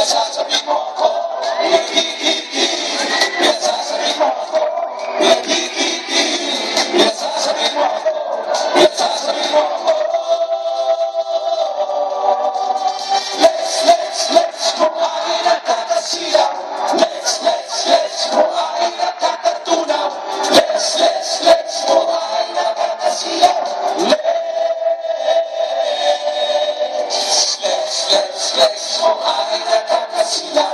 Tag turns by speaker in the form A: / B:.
A: Sasabi mo ako, ikikiki. Sasabi mo ako, ikikiki. Sasabi mo ako, sasabi mo ako. Let's, kung akin ang kakasilaw. Let's, kung akin ang kakatunaw. Let's, kung akin ang kakasilaw. Let's, kung akin ang kakasilaw.